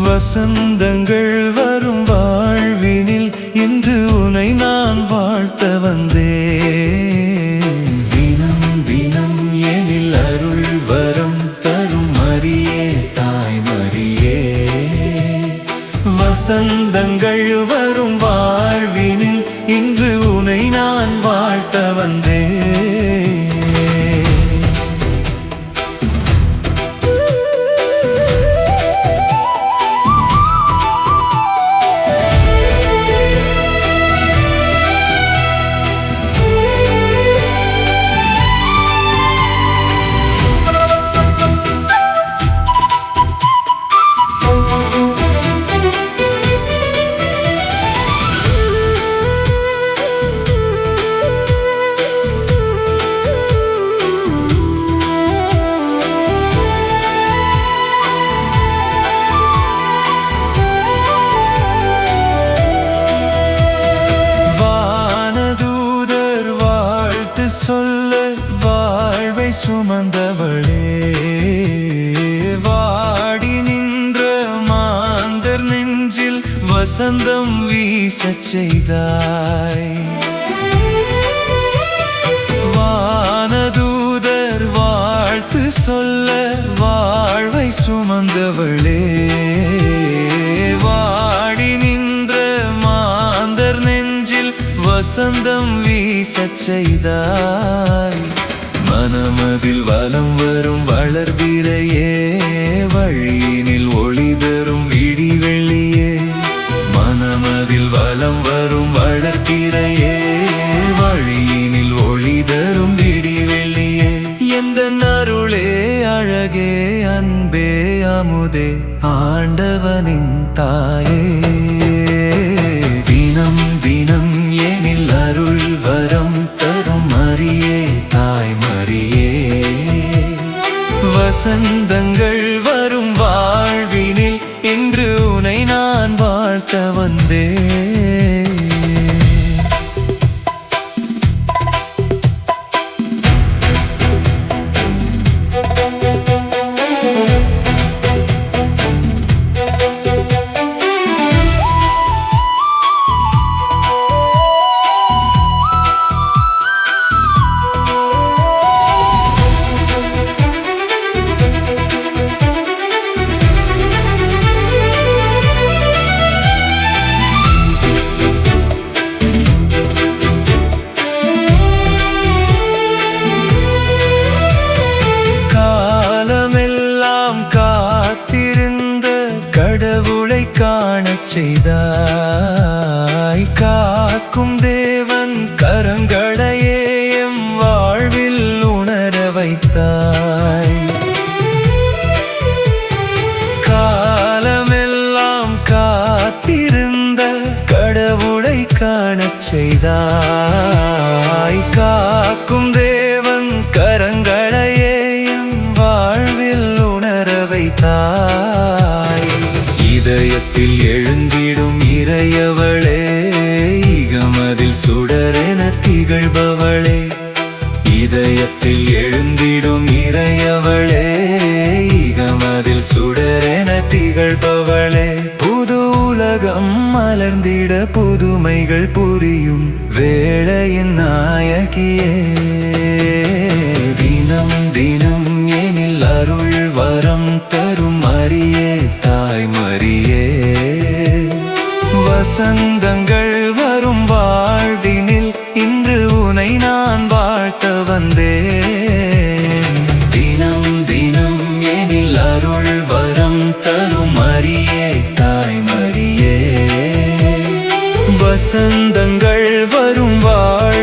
வசந்தங்கள் வரும் வாழ்வினில் இன்று உனை நான் வாழ்த்த வந்தேன். தினம் தினம் எனில் அருள் வரம் தரும் மரியே தாய் மரியே. வசந்தங்கள் வரும் வாழ்வினில் இன்று உனை நான் வாழ்த்த வந்தேன். சொல்ல வாழ்வை சுமந்தவளே, வாடி நின்ற மாந்தர் நெஞ்சில் வசந்தம் வீசச் செய்தாய். வானதூதர் வாழ்த்து சொல்ல வாழ்வை சுமந்தவளே, வாடி நின்ற மாந்தர் நெஞ்சில் வசந்தம் வீசச் செய்தாய். மனமதில் வலம் வரும் வளர்பிறையே, வழியினில் ஒளி தரும் விடிவெள்ளியே. மனமதில் வலம் வரும் வளர்பிறையே, வழியினில் ஒளி தரும் விடிவெள்ளியே. எந்த அருளே அழகே அன்பே அமுதே ஆண்டவனின் தாயே. தினம் தினம் எனில் அருள் வரம் தரும் மரியே தாய் மரியே. வசந்தங்கள் வரும் வாழ்வினில் இன்று உனை நான் வாழ்த்த வந்தேன். கடவுளை காணச் செய்தாய். காக்கும் தேவன் கரங்களையே எம் வாழ்வில் உணர வைத்தாய். காலமெல்லாம் காத்திருந்த கடவுளை காணச் செய்தாய். காக்கும் தேவன் கரங்களையே எம் வாழ்வில் உணர வைத்தாய். இதயத்தில் எழுந்திடும் இறையவளே, இகமதில் சுடரென திகழ்பவளே. இதயத்தில் எழுந்திடும் இறையவளே, இகமதில் சுடரென திகழ்பவளே. புது உலகம் மலர்ந்திட புதுமைகள் புரியும் வேளையின் நாயகியே. தினம் தினம் எனில் அருள் வரம் தரும் மரியே தாய் மரியே. வசந்தங்கள் வரும் வாழ்வினில் இன்று உனை நான் வாழ்த்த வந்தேன். தினம் தினம் எனில் அருள் வரம் தரும் மரியே தாய் மரியே. வசந்தங்கள் வரும் வாழ்